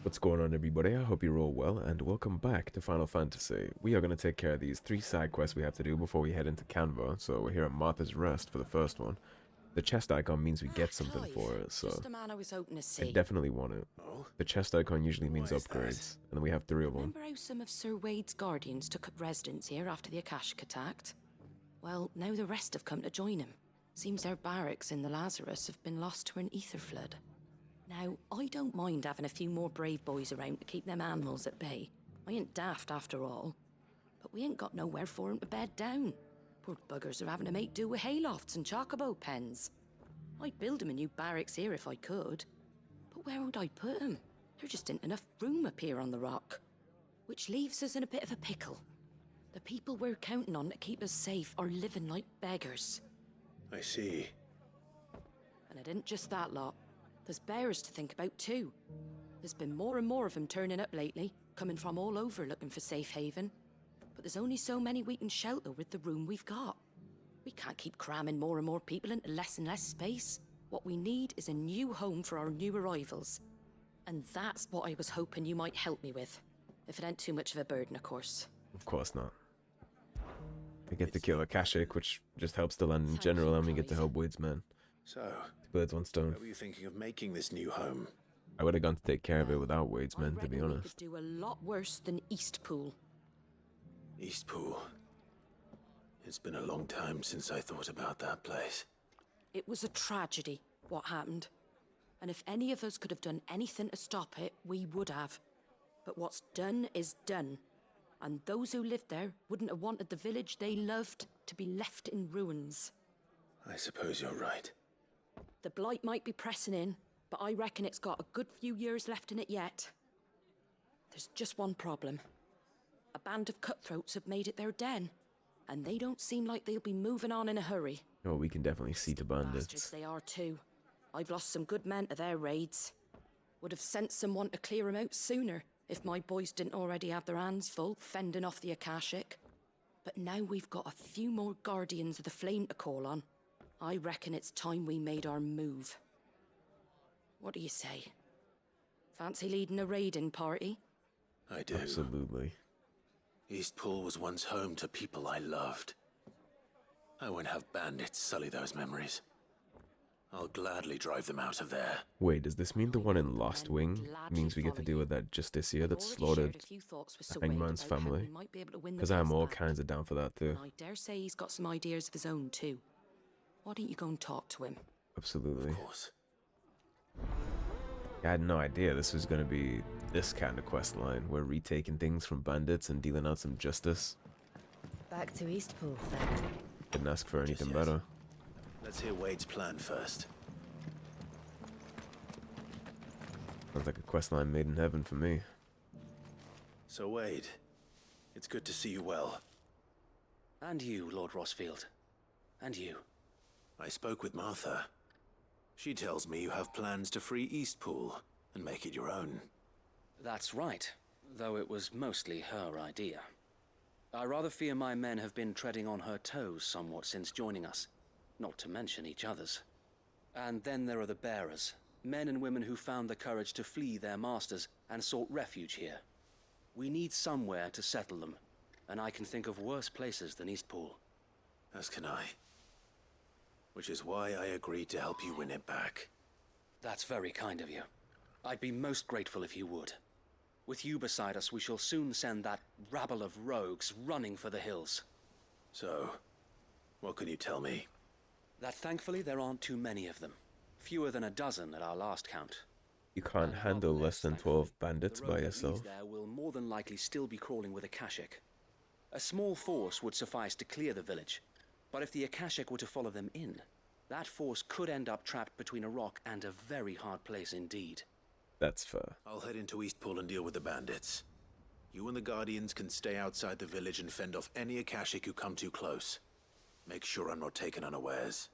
What's going on, everybody? I hope you're all well, and welcome back to Final Fantasy. We are going to take care of these 3 side quests we have to do before we head into Kanver, so we're here at Matha's Rest for the first one. The chest icon means we get something Clive, for it, so just the man I was hoping to I see. definitely want it. Oh, The chest icon usually means why is upgrades, and then we have 3 of them. Remember how some of Sir Wade's guardians took up residence here after the Akashic attacked? Well, now the rest have come to join him. Seems their barracks in the Lazarus have been lost to an ether flood. Now, I don't mind having a few more brave boys around to keep them animals at bay. I ain't daft after all. But we ain't got nowhere for 'em to bed down. Poor buggers are having to make do with haylofts and chocobo pens. I'd build 'em a new barracks here if I could. But where would I put 'em? There just ain't enough room up here on the rock. Which leaves us in a bit of a pickle. The people we're counting on to keep us safe are living like beggars. I see. And it isn't just that lot. There's bears to think about too. There's been more and more of them turning up lately, coming from all over looking for safe haven. But there's only so many we can shelter with the room we've got. We can't keep cramming more and more people into less and less space. What we need is a new home for our new arrivals. And that's what I was hoping you might help me with. If it ain't too much of a burden, of course. Of course not. We get to kill Akashic, which just helps the land in Thank general, you, and we get to Clive. help Wade's men. So, 2 birds, 1 stone. how were you thinking of making this new home? I would have gone to take care of it without Wade's I men, to be reckon we honest. could do a lot worse than Eastpool. Eastpool. It's been a long time since I thought about that place. It was a tragedy, what happened. And if any of us could have done anything to stop it, we would have. But what's done is done. And those who lived there wouldn't have wanted the village they loved to be left in ruins. I suppose you're right. The blight might be pressing in, but I reckon it's got a good few years left in it yet. There's just one problem. A band of cutthroats have made it their den, and they don't seem like they'll be moving on in a hurry. Oh, we can definitely see the Bastards bandits. they are too. I've lost some good men to their raids. Would have sent someone to clear 'em out sooner if my boys didn't already have their hands full fending off the Akashic. But now we've got a few more guardians of the flame to call on. I reckon it's time we made our move. What do you say? Fancy leading a raiding party? I do. Absolutely. Eastpool was once home to people I loved. I won't have bandits sully those memories. I'll gladly drive them out of there. Wait, does this mean the one in Lostwing means we get to deal with that Justicia that slaughtered Hangman's family? Because I'm all kinds of down for that too. I dare say he's got some ideas of his own too. Why don't you go and talk to him? Absolutely. Of course. I had no idea this was going to be this kind of quest line. We're retaking things from bandits and dealing out some justice. Back to Eastpool, then. Didn't ask for anything yes. better. Let's hear Wade's plan first. Sounds like a quest line made in heaven for me. So Wade, it's good to see you well. And you, Lord Rosfield. And you. I spoke with Matha. She tells me you have plans to free Eastpool and make it your own. That's right, though it was mostly her idea. I rather fear my men have been treading on her toes somewhat since joining us, not to mention each other's. And then there are the bearers, men and women who found the courage to flee their masters and sought refuge here. We need somewhere to settle them, and I can think of worse places than Eastpool. As can I. Which is why I agreed to help you win it back. That's very kind of you. I'd be most grateful if you would. With you beside us, we shall soon send that rabble of rogues running for the hills. So, what can you tell me? That thankfully there aren't too many of them. Fewer than a dozen at our last count. You can't And handle rather less than thankfully, 12 bandits the by rogue that leads yourself. there will more than likely still be crawling with Akashic. A small force would suffice to clear the village, but if the Akashic were to follow them in, that force could end up trapped between a rock and a very hard place indeed. That's fair. I'll head into Eastpool and deal with the bandits. You and the Guardians can stay outside the village and fend off any Akashic who come too close. Make sure I'm not taken unawares.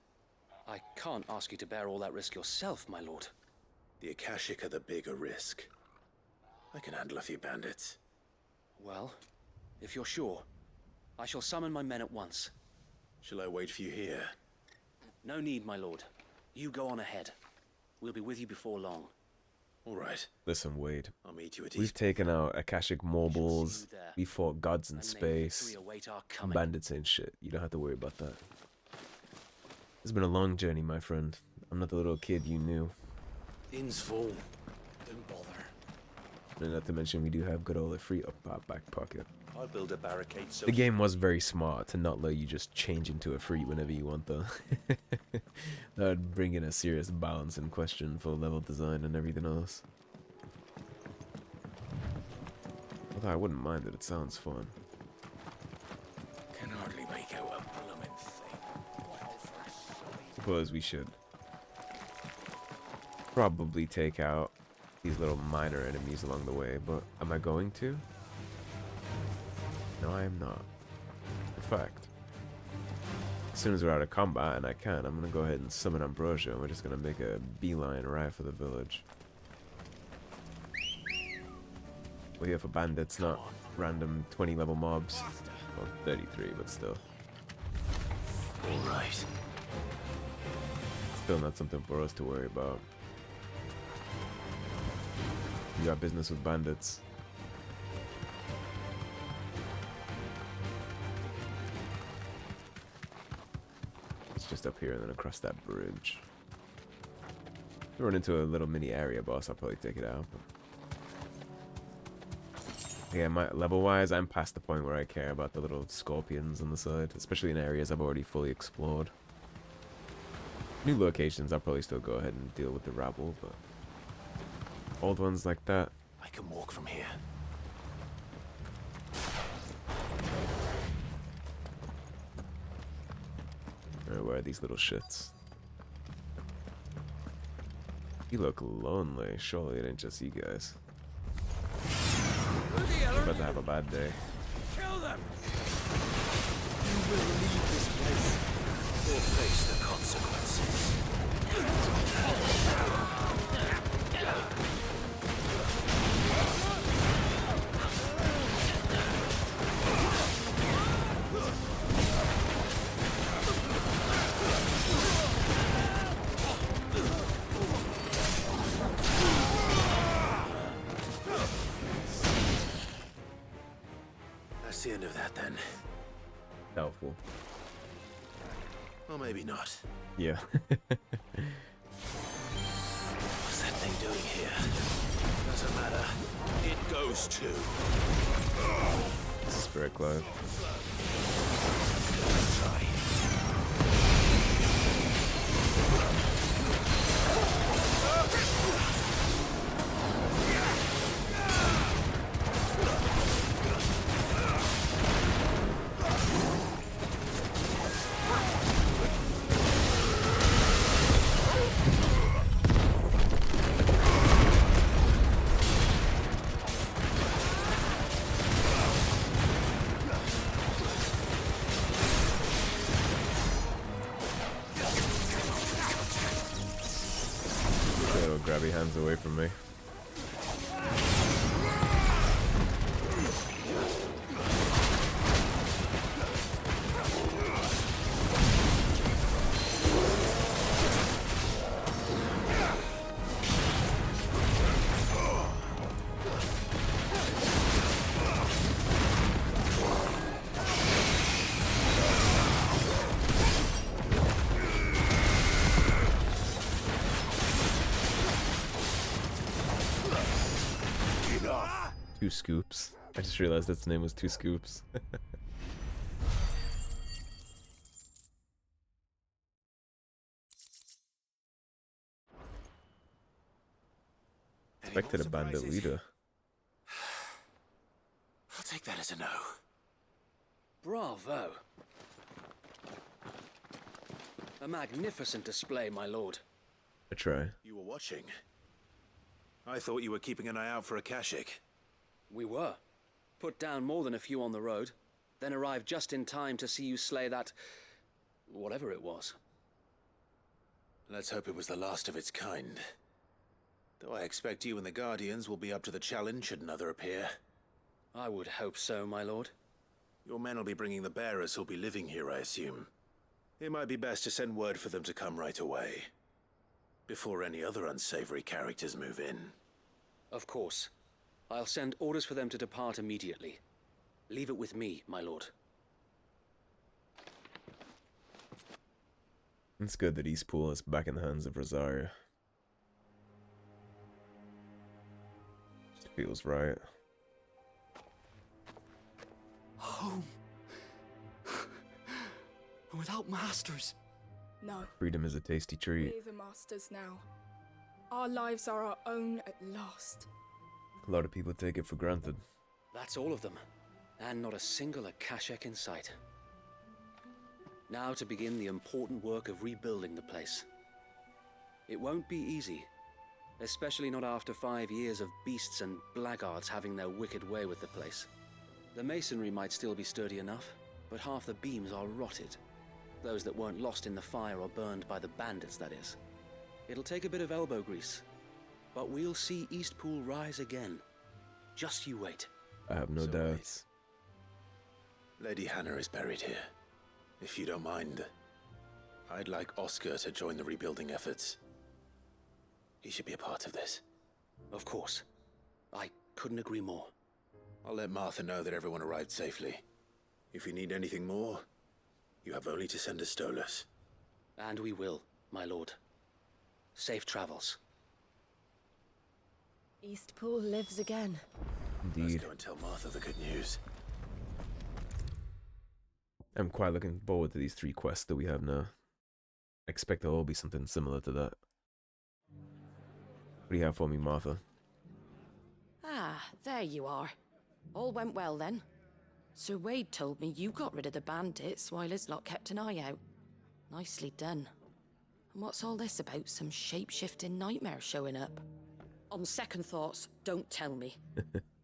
I can't ask you to bear all that risk yourself, my lord. The Akashic are the bigger risk. I can handle a few bandits. Well, if you're sure, I shall summon my men at once. Shall I wait for you here? No need, my lord. You go on ahead. We'll be with you before long. All right. Listen, Wade. I'll meet you at We've Eastpool. taken out Akashic mobiles. there. We fought gods in And may space. victory await our coming. Bandits ain't shit. You don't have to worry about that. It's been a long journey, my friend. I'm not the little kid you knew. Inn's full. Don't bother. And not to mention, we do have good old free up our back pocket. I'll build a barricade so The game was very smart to not let you just change into a free whenever you want, though. That would bring in a serious balance in question for level design and everything else. Although I wouldn't mind it, it sounds fun. Can hardly make out a blooming thing. Suppose we should probably take out these little minor enemies along the way, but am I going to? No, I am not. In fact, as soon as we're out of combat and I can, I'm gonna go ahead and summon Ambrosia, and we're just gonna make a beeline right for the village. We're here for bandits, not random 20 level mobs. Well, 33, but still. All right. Still not something for us to worry about. You got business with bandits. It's just up here and then across that bridge. We run into a little mini area boss, I'll probably take it out. But yeah, level-wise, I'm past the point where I care about the little scorpions on the side, especially in areas I've already fully explored. New locations, I'll probably still go ahead and deal with the rabble, but old ones like that. I can walk from here. Alright, where are these little shits? You look lonely. Surely it ain't just you guys. I'm about to have a bad day. Kill them! You will leave this place or face the consequences. That's the end of that then. Doubtful. Or maybe not. Yeah. What's that thing doing here? Doesn't matter. It goes too. This is Spirit Clive. Try. Grabby hands away from me. Two Scoops. I just realized its name was Two Scoops. Expected a bandit leader. I'll take that as a no. Bravo. A magnificent display, my lord. I try. You were watching. I thought you were keeping an eye out for Akashic. We were. Put down more than a few on the road, then arrived just in time to see you slay that... whatever it was. Let's hope it was the last of its kind. Though I expect you and the Guardians will be up to the challenge should another appear. I would hope so, my lord. Your men will be bringing the bearers who'll be living here, I assume. It might be best to send word for them to come right away, before any other unsavory characters move in. Of course. I'll send orders for them to depart immediately. Leave it with me, my lord. It's good that Eastpool is back in the hands of Rosaria. Just feels right. Home. Without masters. No, Freedom is a tasty treat. we're the masters now. Our lives are our own at last. A lot of people take it for granted. That's all of them. And not a single Akashek in sight. Now to begin the important work of rebuilding the place. It won't be easy. Especially not after 5 years of beasts and blackguards having their wicked way with the place. The masonry might still be sturdy enough, but half the beams are rotted. Those that weren't lost in the fire or burned by the bandits, that is. It'll take a bit of elbow grease, but we'll see Eastpool rise again. Just you wait. I have no So doubts. Lady Hannah is buried here. If you don't mind, I'd like Oscar to join the rebuilding efforts. He should be a part of this. Of course. I couldn't agree more. I'll let Martha know that everyone arrived safely. If you need anything more, you have only to send a Stolas. And we will, my lord. Safe travels. Eastpool lives again. Let's Indeed. go and tell Martha the good news. I'm quite looking forward to these 3 quests that we have now. I expect there'll all be something similar to that. What do you have for me, Martha? Ah, there you are. All went well then. Sir Wade told me you got rid of the bandits while his lot kept an eye out. Nicely done. And what's all this about some shape-shifting nightmare showing up? On second thoughts, don't tell me.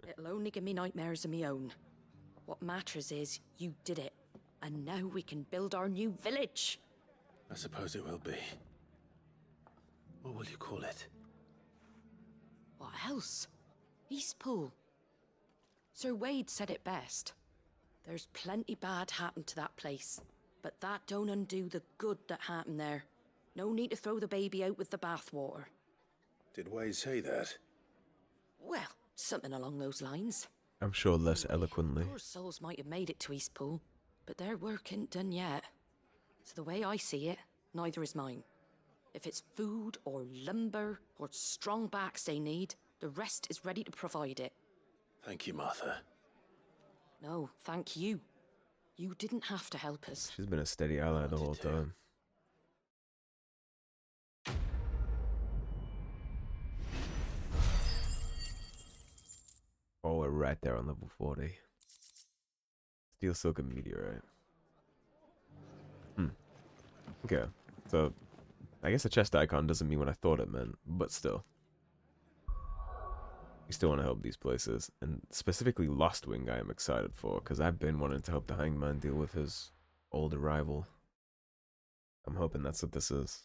It'll only give me nightmares of me own. What matters is you did it. And now we can build our new village. I suppose it will be. What will you call it? What else? Eastpool. Sir Wade said it best. There's plenty bad happened to that place, but that don't undo the good that happened there. No need to throw the baby out with the bathwater. Did Wade say that? Well, something along those lines. I'm sure less eloquently. Poor souls might have made it to Eastpool, but their work ain't done yet. So the way I see it, neither is mine. If it's food or lumber or strong backs they need, the rest is ready to provide it. Thank you, Martha. No, thank you. You didn't have to help us. She's been a steady ally the whole Wanted to. time. Oh, we're right there on level 40. Steel Silk and Meteorite. Okay, so I guess the chest icon doesn't mean what I thought it meant, but still. We still want to help these places, and specifically Lostwing I am excited for, because I've been wanting to help the Hangman deal with his older rival. I'm hoping that's what this is.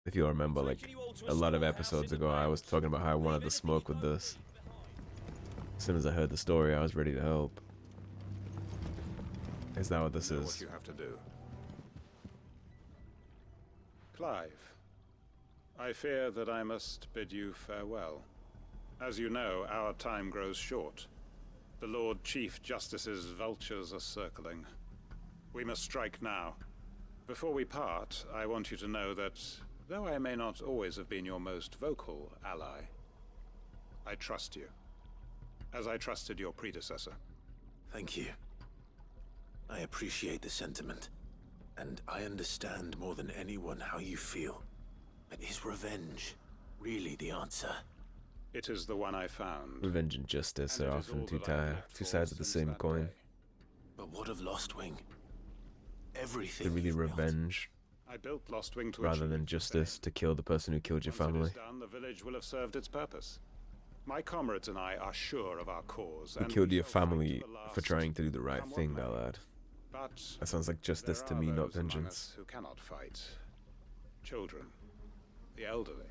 If you'll remember, like, a lot of episodes ago, I was talking about how I wanted to smoke with this. As soon as I heard the story, I was ready to help. Is that what this Know is? what you have to do. Clive, I fear that I must bid you farewell. As you know, our time grows short. The Lord Chief Justice's vultures are circling. We must strike now. Before we part, I want you to know that, though I may not always have been your most vocal ally, I trust you, as I trusted your predecessor. Thank you. I appreciate the sentiment, and I understand more than anyone how you feel. But is revenge really the answer? It is the one I found. Revenge and justice And are it is often all two, that I've left two for sides of the since same that coin. day. But what of Lostwing? Everything To really you've built. revenge, I built Lostwing to rather achieve than the justice, same. to kill the person who killed your Once it family. is done, the village will have served its purpose. My comrades and I are sure of our cause. You and killed we your shall fight to family the for last, trying to do the right come what thing, may. that lad. But That sounds like justice there to are me, not those among vengeance. us who cannot fight. Children, the elderly,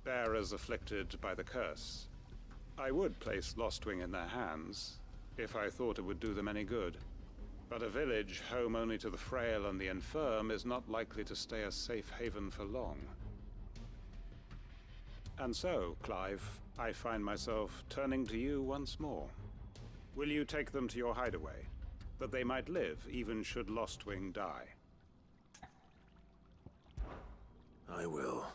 bearers afflicted by the curse. I would place Lostwing in their hands, if I thought it would do them any good. But a village home only to the frail and the infirm is not likely to stay a safe haven for long. And so, Clive, I find myself turning to you once more. Will you take them to your hideaway, that they might live even should Lostwing die? I will.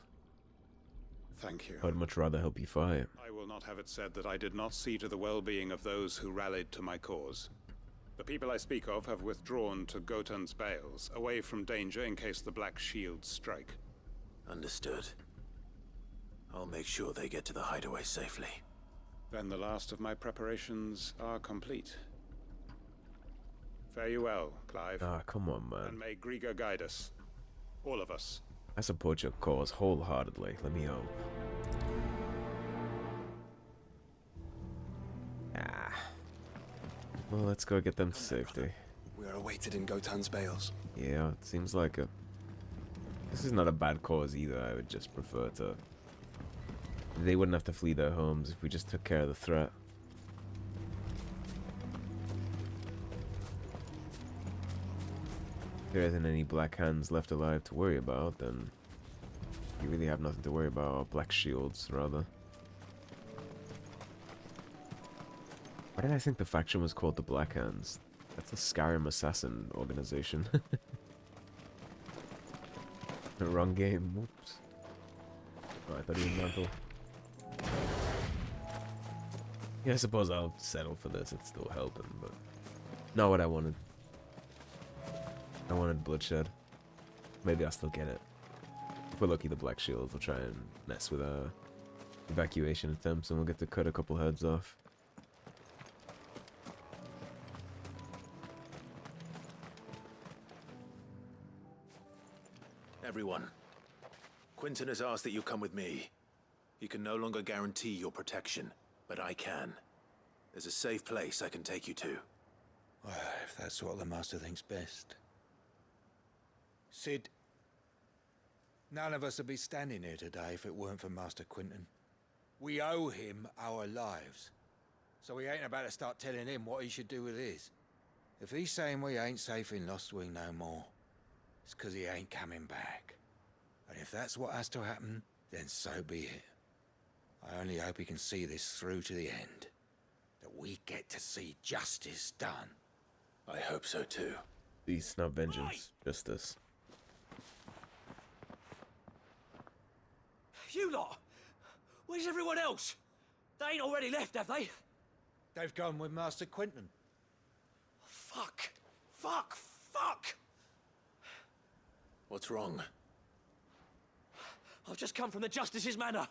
Thank you. I'd much rather help you fight. I will not have it said that I did not see to the well-being of those who rallied to my cause. The people I speak of have withdrawn to Gotan's Bales, away from danger in case the Black Shields strike. Understood. I'll make sure they get to the hideaway safely. Then the last of my preparations are complete. Fare you well, Clive. Ah, come on, man. And may Griga guide us. All of us. I support your cause wholeheartedly. Let me hope. Ah. Well, let's go get them to safety. We are awaited in Gotan's Bales. Yeah, it seems like a... This is not a bad cause either. I would just prefer to... They wouldn't have to flee their homes if we just took care of the threat. If there isn't any black hands left alive to worry about, then you really have nothing to worry about, or black shields, rather. Why did I think the faction was called the Black Hands? That's a Skyrim assassin organization. Wrong game, whoops. Oh, I thought he was mental. Yeah, I suppose I'll settle for this, it's still helping, but not what I wanted. I wanted bloodshed. Maybe I'll still get it. If we're lucky, the Black Shields will try and mess with our evacuation attempts, and we'll get to cut a couple heads off. Everyone, Quinton has asked that you come with me. He can no longer guarantee your protection, but I can. There's a safe place I can take you to. Well, if that's what the Master thinks best. Sid, none of us would be standing here today if it weren't for Master Quinton. We owe him our lives. So we ain't about to start telling him what he should do with his. If he's saying we ain't safe in Lostwing no more, it's 'cause he ain't coming back. And if that's what has to happen, then so be it. I only hope he can see this through to the end. That we get to see justice done. I hope so too. Peace, not vengeance. Justice. You lot! Where's everyone else? They ain't already left, have they? They've gone with Master Quinton. Fuck! Fuck! Fuck! What's wrong? I've just come from the Justice's manor.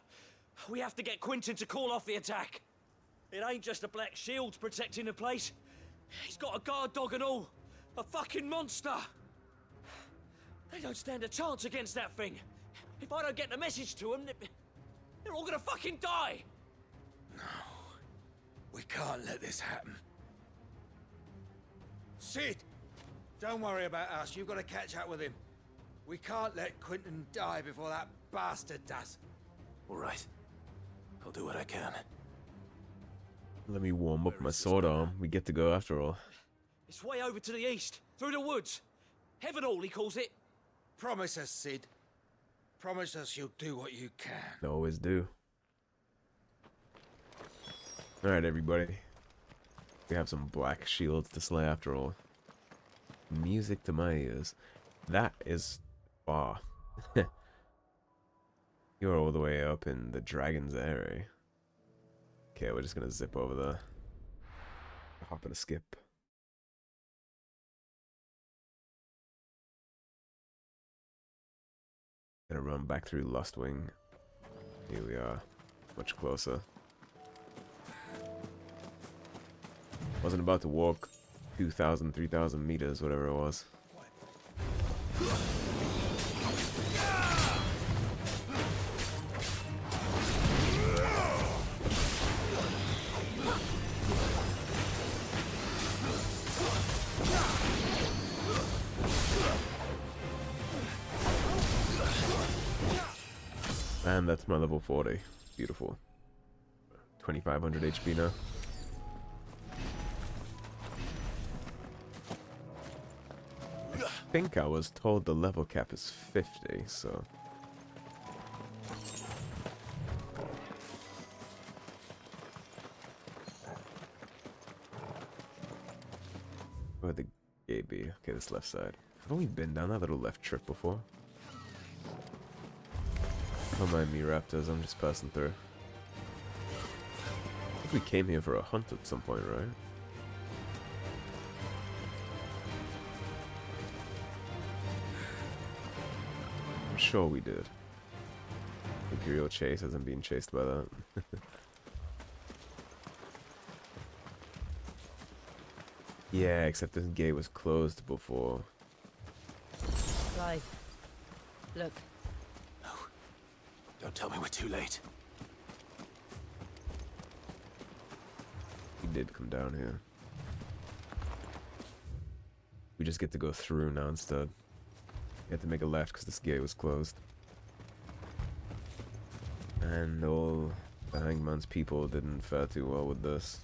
We have to get Quinton to call off the attack. It ain't just the Black Shields protecting the place. He's got a guard dog and all. A fucking monster. They don't stand a chance against that thing. If I don't get the message to them, they're all gonna fucking die. No. We can't let this happen. Sid! Don't worry about us. You've got to catch up with him. We can't let Quinton die before that bastard does. All right. I'll do what I can. Let me warm up Where my is this sword manor? arm. We get to go after all. It's way over to the east, through the woods. Heaven Hall, he calls it. Promise us, Sid. Promise us you'll do what you can. I always do. Alright, everybody. We have some black shields to slay after all. Music to my ears. That is far. You're all the way up in the Dragon's Area. Okay, we're just gonna zip over there. Hop and a skip. Gonna run back through Lostwing. Here we are. Much closer. Wasn't about to walk 2,000, 3,000 meters, whatever it was. And that's my level 40. Beautiful. 2,500 HP now. I think I was told the level cap is 50, so... Where'd the gate be? Okay, this left side. Haven't we been down that little left trip before? Don't mind me, raptors. I'm just passing through. I think we came here for a hunt at some point, right? I'm sure we did. Imperial chase hasn't been chased by that. Yeah, except this gate was closed before. Clive, look. No. Don't tell me we're too late. We did come down here. We just get to go through now instead. We had to make a left because this gate was closed. And all the Hangman's people didn't fare too well with this.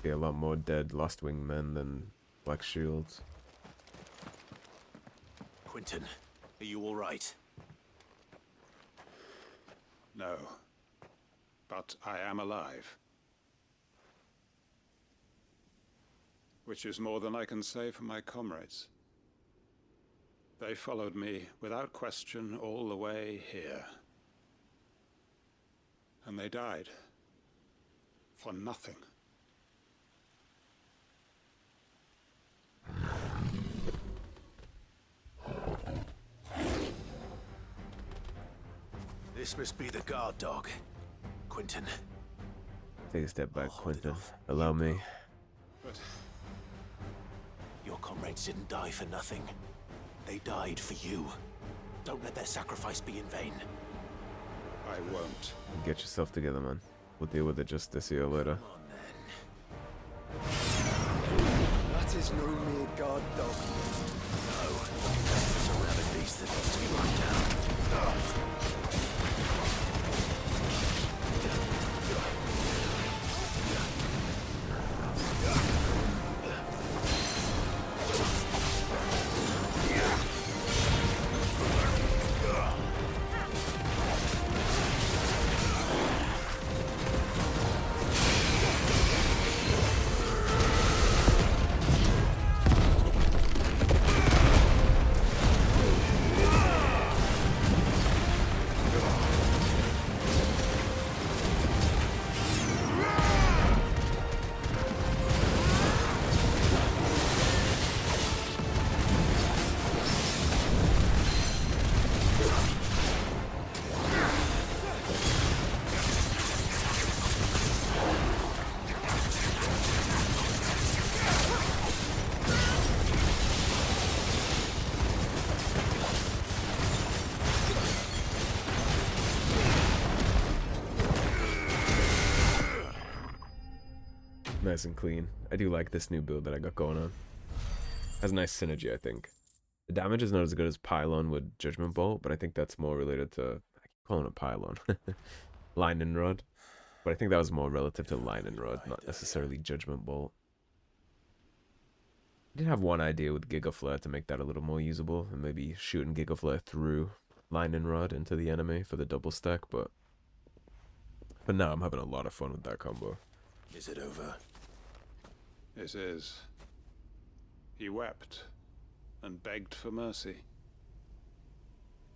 Be a lot more dead Lostwing men than Black Shields. Quentin, are you all right? No. But I am alive. Which is more than I can say for my comrades. They followed me without question all the way here. And they died. For nothing. This must be the guard dog. Quentin. Take a step back, Hold it Quentin. off. Allow me. But Your comrades didn't die for nothing. They died for you. Don't let their sacrifice be in vain. I won't. Get yourself together, man. We'll deal with it just this year later. Come on then. That is no mere guard dog. No. It's a rabid beast that needs to be run down. Nice and clean. I do like this new build that I got going on. Has a nice synergy, I think. The damage is not as good as Pylon with Judgment Bolt, but I think that's more related to... I keep calling it Pylon. Lightning Rod. But I think that was more relative to Lightning Rod, not necessarily Judgment Bolt. I did have one idea with Giga Flare to make that a little more usable, and maybe shooting Giga Flare through Lightning Rod into the enemy for the double stack, but now I'm having a lot of fun with that combo. Is it over? It is. He wept and begged for mercy.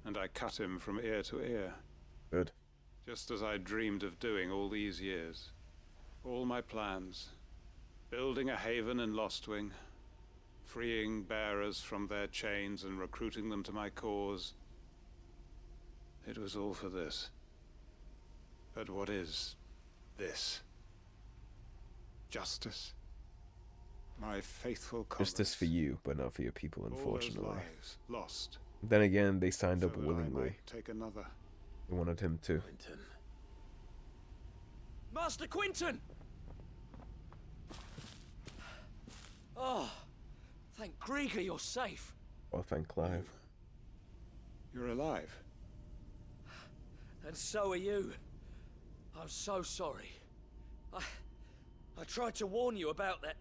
And I cut him from ear to ear. Good. Just as I dreamed of doing all these years. All my plans. Building a haven in Lostwing. Freeing bearers from their chains and recruiting them to my cause. It was all for this. But what is this? Justice? My faithful comrades. Justice for you, but not for your people, All those unfortunately. lives lost. Then again, they signed So up that I willingly. might take another. They wanted him to. Quentin. Master Quentin! Oh, thank Grieger you're safe. Oh, thank Clive. You're alive. And so are you. I'm so sorry. I tried to warn you about that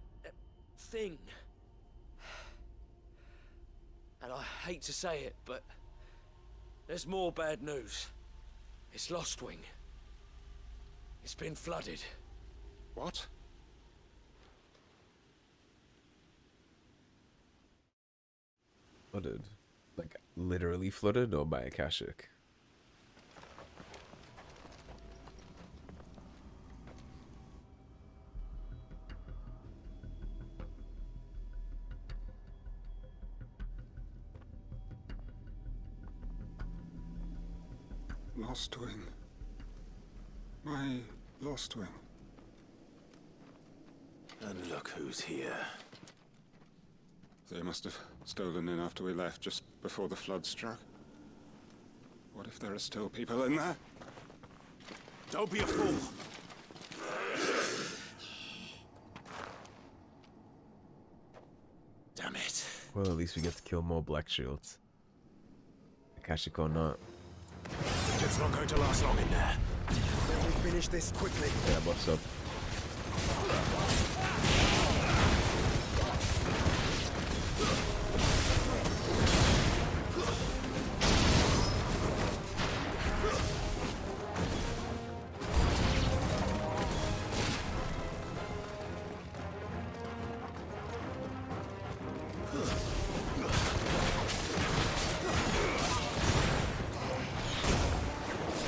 thing. And I hate to say it, but there's more bad news. It's Lostwing. It's been flooded. What? Flooded? Like, literally flooded or by Akashic? Lostwing. My Lostwing. And look who's here. They must have stolen in after we left, just before the flood struck. What if there are still people in there? Don't be a fool! Damn it. Well, at least we get to kill more Black Shields. Akashic or not. It's not going to last long in there. Let me finish this quickly. Yeah, buffs up.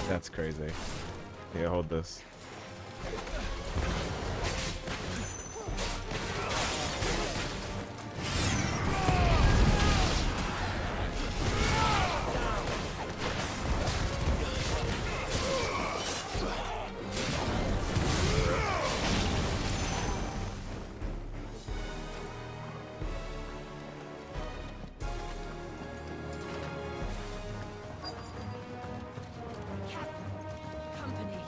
That's crazy. Yeah, hold this. Company.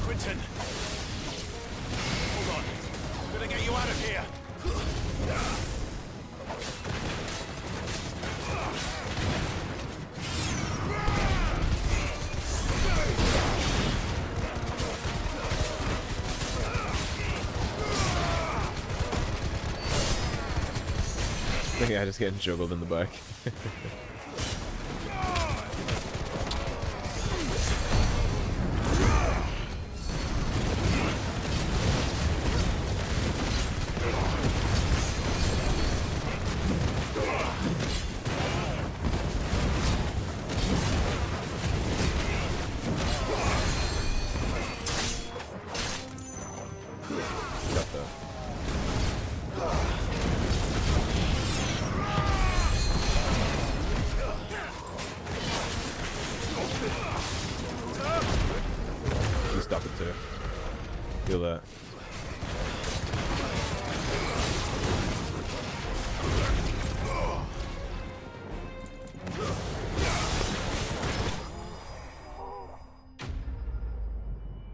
Quentin! Hold on. I'm gonna get you out of here! Yeah, just getting juggled in the back. Got that. You stop it too. Feel that.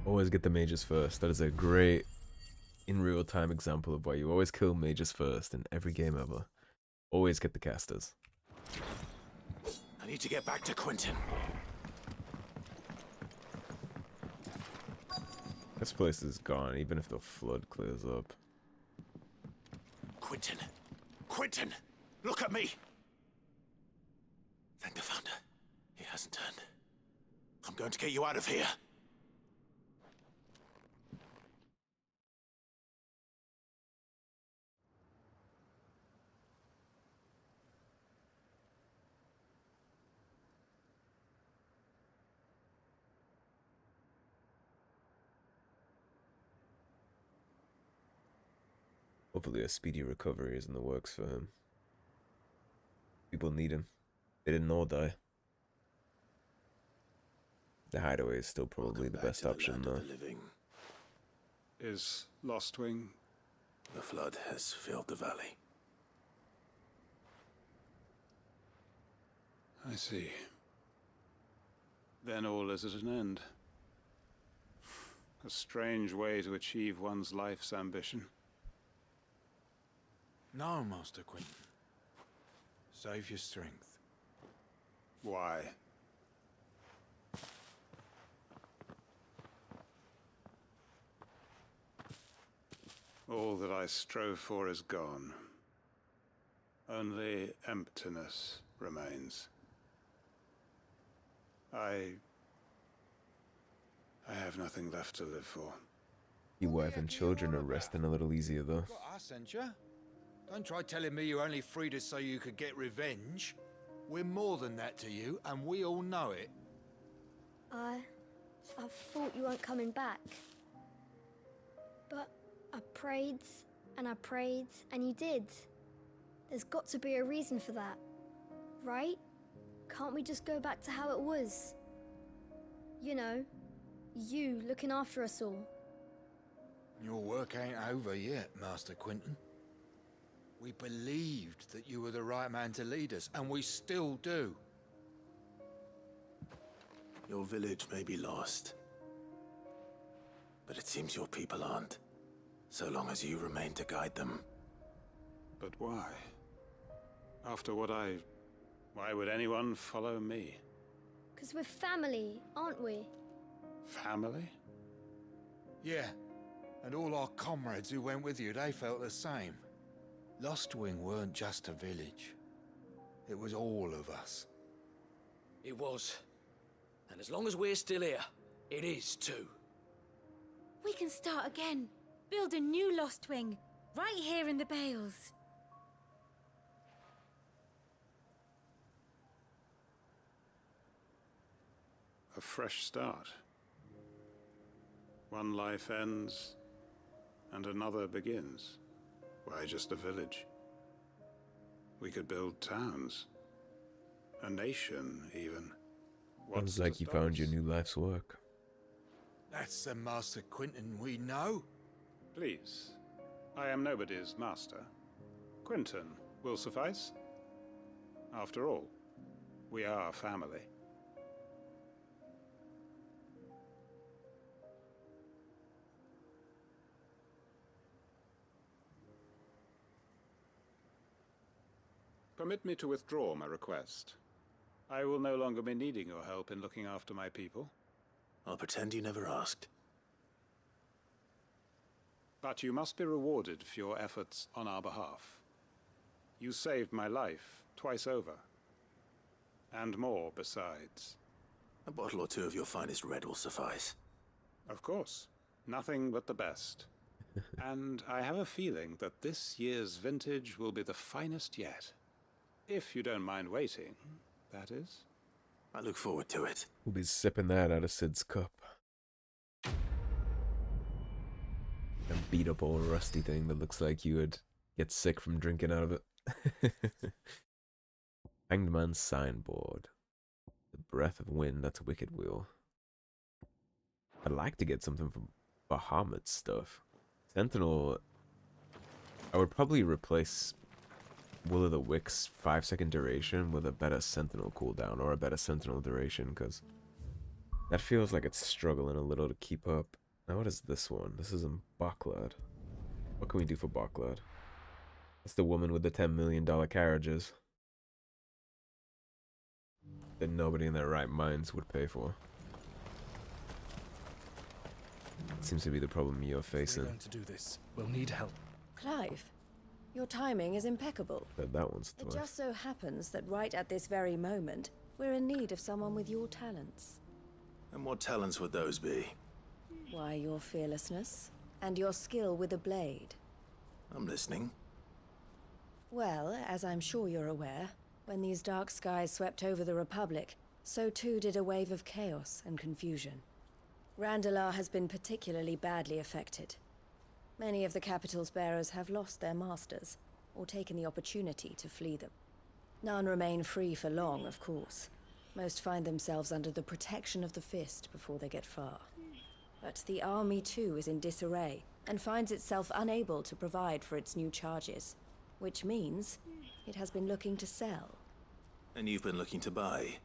Always get the mages first. That is a great in real time example of why you always kill mages first in every game ever. Always get the casters. I need to get back to Quentin. This place is gone, even if the flood clears up. Quentin! Quentin! Look at me! Thank the Founder. He hasn't turned. I'm going to get you out of here. Hopefully a speedy recovery is in the works for him. People need him. They didn't all die. The hideaway is still probably the best option though. Is Lostwing? The flood has filled the valley. I see. Then all is at an end. A strange way to achieve one's life's ambition. No, Master Quentin. Save your strength. Why? that I strove for is gone. Only emptiness remains. I have nothing left to live for. Your wife and children are resting a little easier, though. Got us, ain't ya? Don't try telling me you only freed us so you could get revenge. We're more than that to you, and we all know it. I thought you weren't coming back. But I prayed, and you did. There's got to be a reason for that, right? Can't we just go back to how it was? You know, you looking after us all. Your work ain't over yet, Master Quinton. We believed that you were the right man to lead us, and we still do. Your village may be lost, but it seems your people aren't, so long as you remain to guide them. But why? After what why would anyone follow me? 'Cause we're family, aren't we? Family? Yeah, and all our comrades who went with you, they felt the same. Lostwing weren't just a village. It was all of us. It was. And as long as we're still here, it is too. We can start again. Build a new Lostwing, right here in the Bales. A fresh start. One life ends, and another begins. Why just a village? We could build towns. A nation, even. Sounds like you found your new life's work. That's the Master Quinton we know. Please. I am nobody's master. Quinton will suffice. After all, we are family. Permit me to withdraw my request. I will no longer be needing your help in looking after my people. I'll pretend you never asked. But you must be rewarded for your efforts on our behalf. You saved my life twice over. And more besides. A bottle or two of your finest red will suffice. Of course. Nothing but the best. And I have a feeling that this year's vintage will be the finest yet. If you don't mind waiting, that is. I look forward to it. We'll be sipping that out of Sid's cup. A beat up old rusty thing that looks like you would get sick from drinking out of it. Hanged Man's Signboard. The breath of wind, that's a wicked wheel. I'd like to get something from Bahamut's stuff. Sentinel, I would probably replace Will of the Wick's 5-second duration with a better Sentinel cooldown or a better Sentinel duration, because that feels like it's struggling a little to keep up. Now what is this one? This is in Boklad. What can we do for Boklad? That's the woman with the $10 million carriages that nobody in their right minds would pay for. It seems to be the problem you're facing. We're going to do this. We'll need help. Clive, your timing is impeccable. Said that once It twice. just so happens that right at this very moment, we're in need of someone with your talents. And what talents would those be? Why, your fearlessness and your skill with a blade. I'm listening. Well, as I'm sure you're aware, when these dark skies swept over the Republic, so too did a wave of chaos and confusion. Randalar has been particularly badly affected. Many of the capital's bearers have lost their masters, or taken the opportunity to flee them. None remain free for long, of course. Most find themselves under the protection of the Fist before they get far. But the army too is in disarray, and finds itself unable to provide for its new charges. Which means it has been looking to sell. And you've been looking to buy,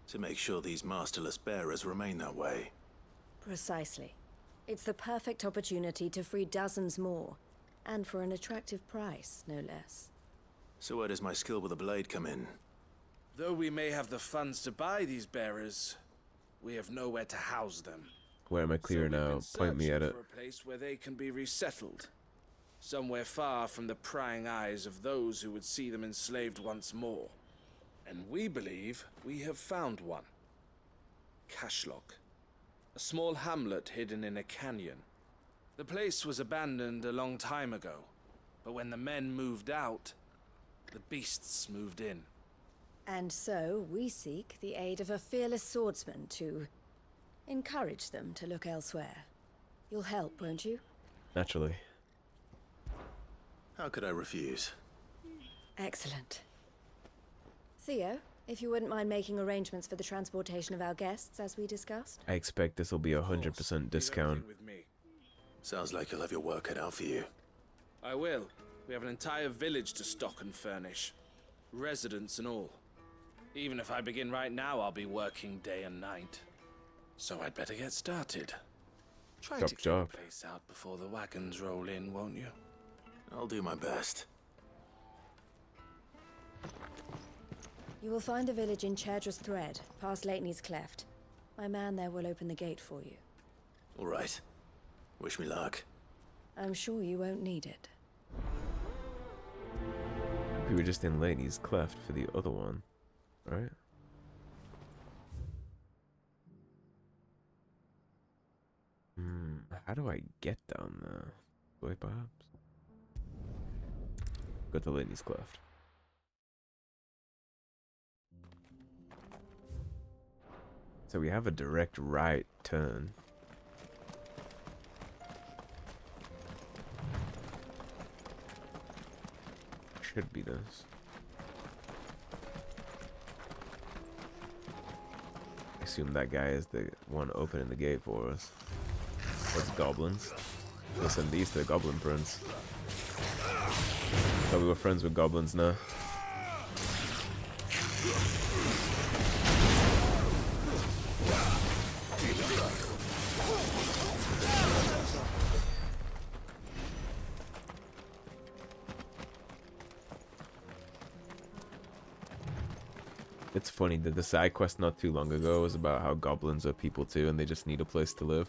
to make sure these masterless bearers remain that way. Precisely. It's the perfect opportunity to free dozens more, and for an attractive price, no less. So where does my skill with a blade come in? Though we may have the funds to buy these bearers, we have nowhere to house them. Where am I clear So we've now? been Point me at searching it. for a place where they can be resettled. somewhere far from the prying eyes of those who would see them enslaved once more. And we believe we have found one. Cashlock, a small hamlet hidden in a canyon. The place was abandoned a long time ago, but when the men moved out, the beasts moved in. And so we seek the aid of a fearless swordsman to encourage them to look elsewhere. You'll help, won't you? Naturally. How could I refuse? Excellent. Theo, if you wouldn't mind making arrangements for the transportation of our guests, as we discussed. I expect this will be a 100% discount. With me. Sounds like you'll have your work cut out for you. I will. We have an entire village to stock and furnish. Residents and all. Even if I begin right now, I'll be working day and night. So I'd better get started. Try to clear the place out before the wagons roll in, won't you? I'll do my best. You will find the village in Chairdra's Thread, past Lateney's Cleft. My man there will open the gate for you. All right. Wish me luck. I'm sure you won't need it. We were just in Lateney's Cleft for the other one, right? How do I get down there? Way perhaps? Go to Lateney's Cleft. So we have a direct right turn. Should be this. I assume that guy is the one opening the gate for us. Those goblins. We'll send these to the Goblin Prince. Thought we were friends with goblins now. It's funny that the side quest not too long ago was about how goblins are people too and they just need a place to live.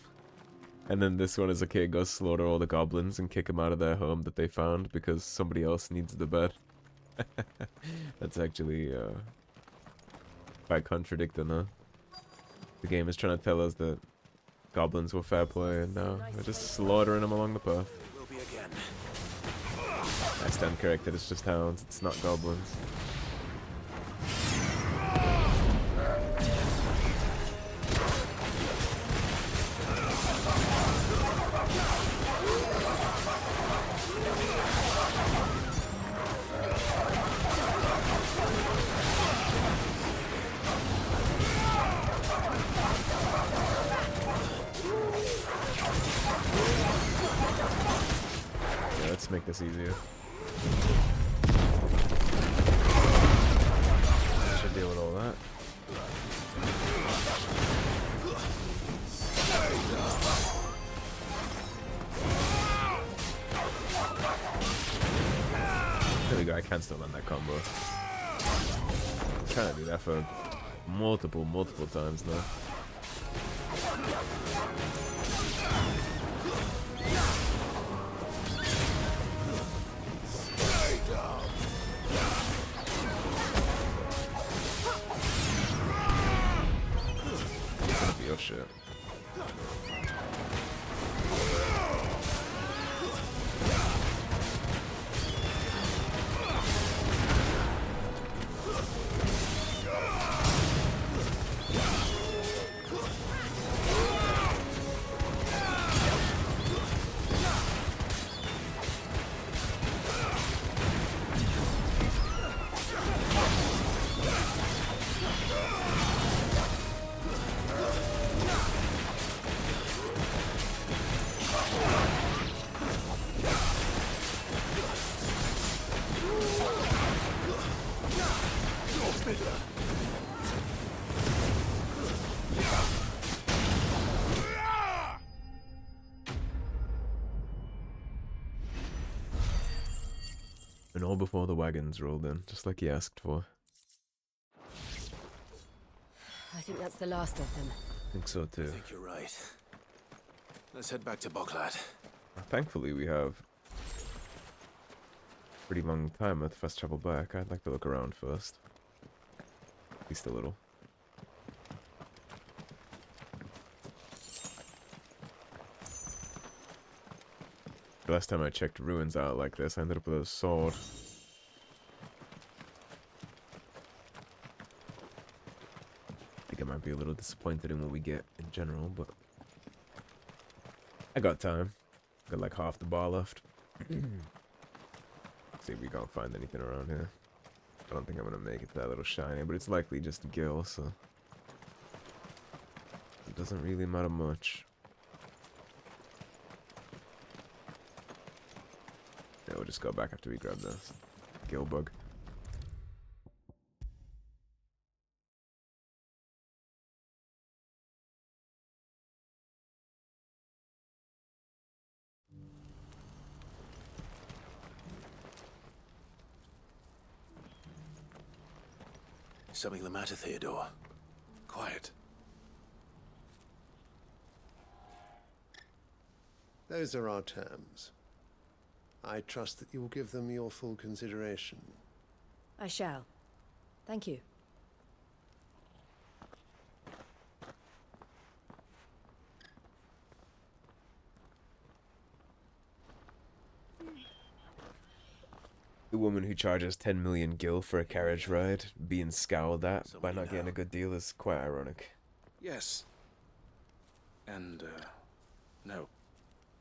And then this one is a kid goes slaughter all the goblins and kick them out of their home that they found because somebody else needs the bed. That's actually quite contradicting, huh? The game is trying to tell us that goblins were fair play and now we're just slaughtering them along the path. Will be again. I stand corrected, it's just hounds, it's not goblins. Let's make this easier. Should deal with all that. There we go, I can still land that combo. I'm trying to do that for multiple times now. Your shit. And all before the wagons rolled in, just like he asked for. I think that's the last of them. I think so too. I think you're right. Let's head back to Boklad. Thankfully we have pretty long time at the first travel back. I'd like to look around first. At least a little. The last time I checked ruins out like this, I ended up with a sword. I think I might be a little disappointed in what we get in general, but I got time. Got like half the bar left. See if we can't find anything around here. I don't think I'm gonna make it to that little shiny, but it's likely just a gill, so it doesn't really matter much. Yeah, we'll just go back after we grab this gill bug. Something the matter, Theodore? Quiet. Those are our terms. I trust that you will give them your full consideration. I shall. Thank you. The woman who charges 10 million gil for a carriage ride being scowled at by not getting a good deal is quite ironic. Yes. And, no.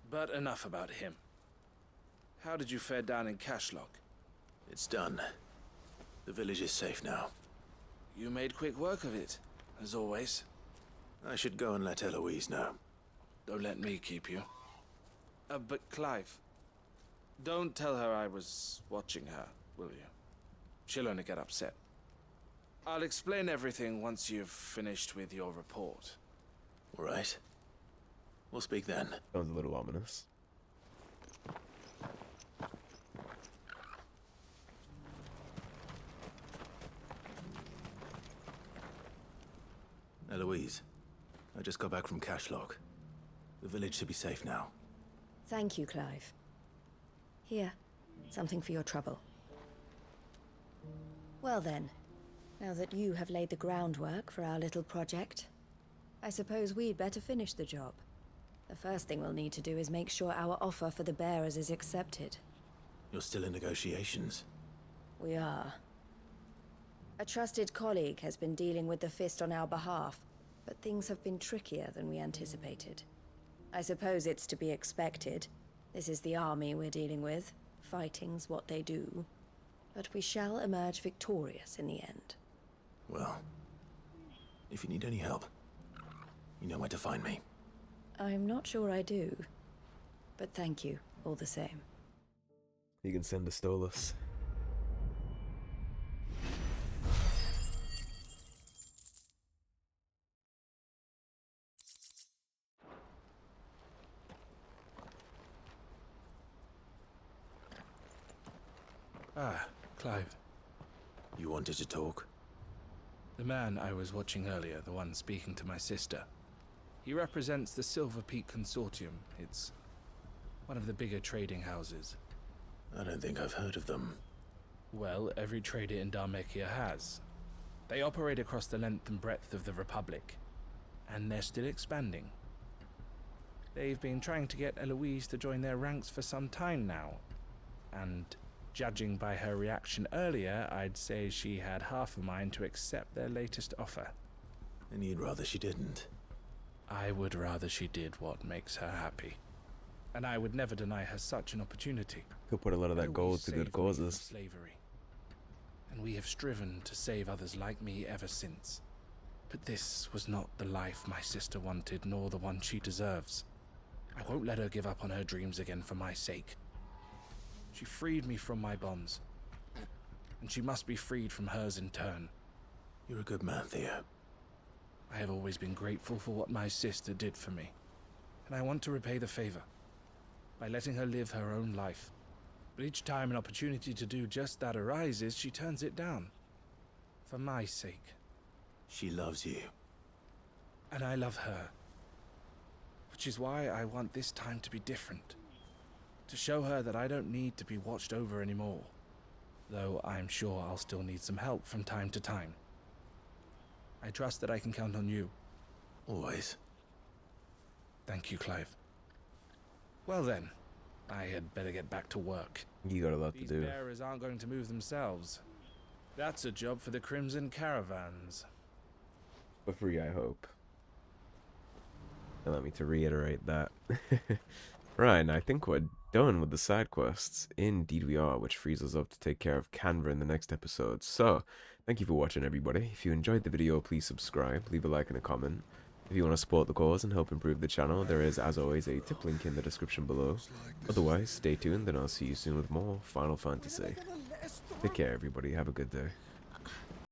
But enough about him. How did you fare down in Cashlock? It's done. The village is safe now. You made quick work of it, as always. I should go and let Eloise know. Don't let me keep you. But Clive, don't tell her I was watching her, will you? She'll only get upset. I'll explain everything once you've finished with your report. All right. We'll speak then. Sounds a little ominous. Eloise, I just got back from Cashlock. The village should be safe now. Thank you, Clive. Here, something for your trouble. Well then, now that you have laid the groundwork for our little project, I suppose we'd better finish the job. The first thing we'll need to do is make sure our offer for the bearers is accepted. You're still in negotiations? We are. A trusted colleague has been dealing with the Fist on our behalf, but things have been trickier than we anticipated. I suppose it's to be expected. This is the army we're dealing with. Fighting's what they do. But we shall emerge victorious in the end. Well, if you need any help, you know where to find me. I'm not sure I do. But thank you, all the same. You can send a Stolas. Ah, Clive. You wanted to talk? The man I was watching earlier, the one speaking to my sister. He represents the Silver Peak Consortium. It's one of the bigger trading houses. I don't think I've heard of them. Well, every trader in Dharmekia has. They operate across the length and breadth of the Republic, and they're still expanding. They've been trying to get Eloise to join their ranks for some time now, and judging by her reaction earlier, I'd say she had half a mind to accept their latest offer. And you'd rather she didn't? I would rather she did what makes her happy. And I would never deny her such an opportunity. Could put a lot of that gold to good causes. Slavery. And we have striven to save others like me ever since. But this was not the life my sister wanted, nor the one she deserves. I won't let her give up on her dreams again for my sake. She freed me from my bonds, and she must be freed from hers in turn. You're a good man, Theo. I have always been grateful for what my sister did for me, and I want to repay the favor by letting her live her own life. But each time an opportunity to do just that arises, she turns it down. For my sake. She loves you. And I love her. Which is why I want this time to be different. to show her that I don't need to be watched over anymore, though I'm sure I'll still need some help from time to time. I trust that I can count on you. Always. Thank you, Clive. Well then, I had better get back to work. You got a lot to do. These bearers aren't going to move themselves. That's a job for the Crimson Caravans. For free, I hope. Allow me to reiterate that. Right, and I think we're done with the side quests. Indeed we are, which frees us up to take care of Kanver in the next episode. So, thank you for watching, everybody. If you enjoyed the video, please subscribe, leave a like and a comment. If you want to support the cause and help improve the channel, there is, as always, a tip link in the description below. Otherwise, stay tuned and I'll see you soon with more Final Fantasy. Take care, everybody. Have a good day.